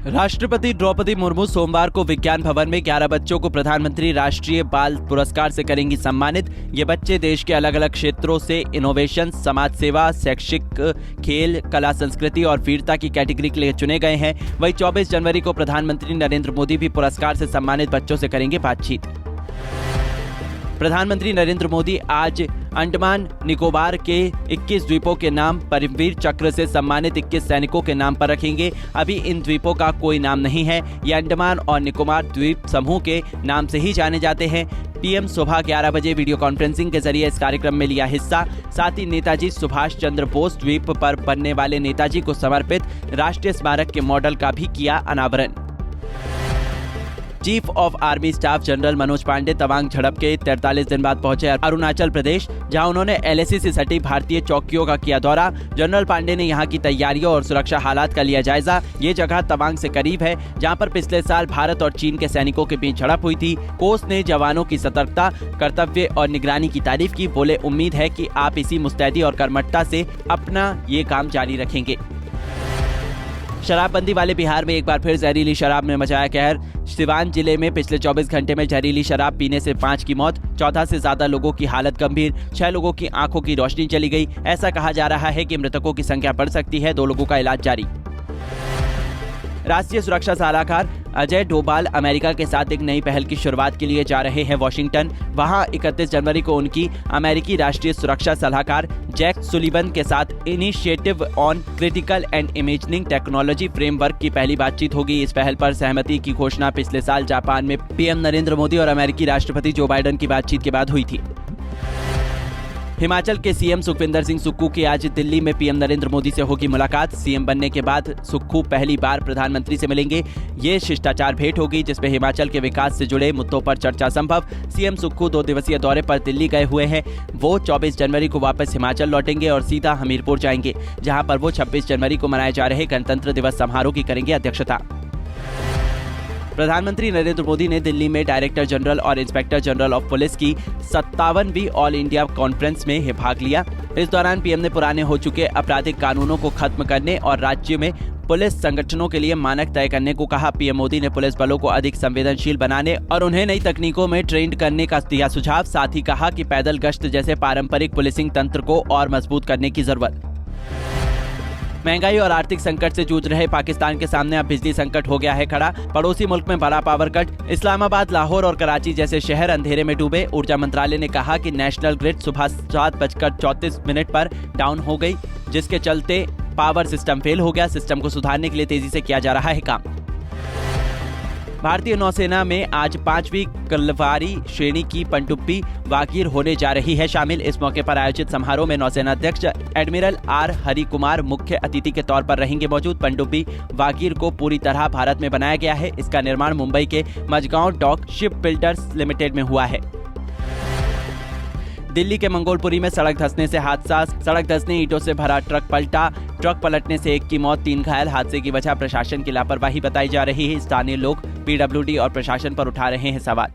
राष्ट्रपति द्रौपदी मुर्मू सोमवार को विज्ञान भवन में 11 बच्चों को प्रधानमंत्री राष्ट्रीय बाल पुरस्कार से करेंगी सम्मानित। ये बच्चे देश के अलग अलग क्षेत्रों से इनोवेशन, समाज सेवा, शैक्षिक, खेल, कला, संस्कृति और वीरता की कैटेगरी के लिए चुने गए हैं। वहीं 24 जनवरी को प्रधानमंत्री नरेंद्र मोदी भी पुरस्कार से सम्मानित बच्चों से करेंगे बातचीत। प्रधानमंत्री नरेंद्र मोदी आज अंडमान निकोबार के 21 द्वीपों के नाम परमवीर चक्र से सम्मानित 21 सैनिकों के नाम पर रखेंगे। अभी इन द्वीपों का कोई नाम नहीं है। ये अंडमान और निकोबार द्वीप समूह के नाम से ही जाने जाते हैं। पीएम सुबह 11 बजे वीडियो कॉन्फ्रेंसिंग के जरिए इस कार्यक्रम में लिया हिस्सा। साथ ही नेताजी सुभाष चंद्र बोस द्वीप पर बनने वाले नेताजी को समर्पित राष्ट्रीय स्मारक के मॉडल का भी किया अनावरण। Chief of army staff general Manoj Pande Tawang झड़प के 43 दिन बाद पहुंचे अरुणाचल प्रदेश, जहां उन्होंने LAC से सटी भारतीय चौकियों का किया दौरा। जनरल पांडे ने यहां की तैयारियों और सुरक्षा हालात का लिया जायजा। ये जगह तवांग से करीब है, जहां पर पिछले साल भारत और चीन के सैनिकों के बीच झड़प हुई थी। कोस ने जवानों की सतर्कता, कर्तव्य और निगरानी की तारीफ की। बोले, उम्मीद है कि आप इसी मुस्तैदी और कर्मठता से अपना ये काम जारी रखेंगे। शराबबंदी वाले बिहार में एक बार फिर जहरीली शराब ने मचाया कहर। सिवान जिले में पिछले 24 घंटे में जहरीली शराब पीने से 5 की मौत, 14 से ज्यादा लोगों की हालत गंभीर, 6 लोगों की आंखों की रोशनी चली गई। ऐसा कहा जा रहा है कि मृतकों की संख्या बढ़ सकती है। 2 लोगों का इलाज जारी। राष्ट्रीय सुरक्षा सलाहकार अजय डोभाल अमेरिका के साथ एक नई पहल की शुरुआत के लिए जा रहे हैं वॉशिंगटन। वहां 31 जनवरी को उनकी अमेरिकी राष्ट्रीय सुरक्षा सलाहकार जैक सुलिवन के साथ initiative on critical and imaging technology framework की पहली बातचीत होगी। इस पहल पर सहमति की घोषणा पिछले साल जापान में पीएम नरेंद्र मोदी और अमेरिकी राष्ट्रपति जो बाइडेन की बातचीत के बाद हुई थी। हिमाचल के सीएम सुखविंदर सिंह सुक्खू की आज दिल्ली में पीएम नरेंद्र मोदी से होगी मुलाकात। सीएम बनने के बाद सुक्खू पहली बार प्रधानमंत्री से मिलेंगे। ये शिष्टाचार भेंट होगी, जिसमें हिमाचल के विकास से जुड़े मुद्दों पर चर्चा संभव। सीएम सुक्खू 2 दिवसीय दौरे पर दिल्ली गए हुए हैं। वो 24 जनवरी को वापस हिमाचल लौटेंगे और सीधा हमीरपुर जाएंगे, जहां पर वो 26 जनवरी को मनाए जा रहे गणतंत्र दिवस समारोह की करेंगे अध्यक्षता। प्रधानमंत्री नरेंद्र मोदी ने दिल्ली में डायरेक्टर जनरल और इंस्पेक्टर जनरल ऑफ पुलिस की 57वीं ऑल इंडिया कॉन्फ्रेंस में भाग लिया। इस दौरान पीएम ने पुराने हो चुके आपराधिक कानूनों को खत्म करने और राज्य में पुलिस संगठनों के लिए मानक तय करने को कहा। पीएम मोदी ने पुलिस बलों को अधिक संवेदनशील बनाने और उन्हें नई तकनीकों में ट्रेंड करने का दिया सुझाव। साथ ही कहा कि पैदल गश्त जैसे पारंपरिक पुलिसिंग तंत्र को और मजबूत करने की जरूरत। महंगाई और आर्थिक संकट से जूझ रहे पाकिस्तान के सामने अब बिजली संकट हो गया है खड़ा। पड़ोसी मुल्क में बड़ा पावर कट। इस्लामाबाद, लाहौर और कराची जैसे शहर अंधेरे में डूबे। ऊर्जा मंत्रालय ने कहा कि नेशनल ग्रिड सुबह 7:34 पर डाउन हो गई, जिसके चलते पावर सिस्टम फेल हो गया। सिस्टम को सुधारने के लिए तेजी से किया जा रहा है काम। भारतीय नौसेना में आज 5वीं कलवारी श्रेणी की पनडुब्बी वागीर होने जा रही है शामिल। इस मौके पर आयोजित समारोह में नौसेना अध्यक्ष एडमिरल आर हरि कुमार मुख्य अतिथि के तौर पर रहेंगे मौजूद। पनडुब्बी वागीर को पूरी तरह भारत में बनाया गया है। इसका निर्माण मुंबई के Mazagon Dock Shipbuilders Limited में हुआ है। दिल्ली के मंगोलपुरी में सड़क धंसने से हादसा। सड़क धंसने ईंटों से भरा ट्रक पलटा। ट्रक पलटने से 1 की मौत, 3 घायल। हादसे की वजह प्रशासन की लापरवाही बताई जा रही है। स्थानीय लोग PWD और प्रशासन पर उठा रहे हैं सवाल।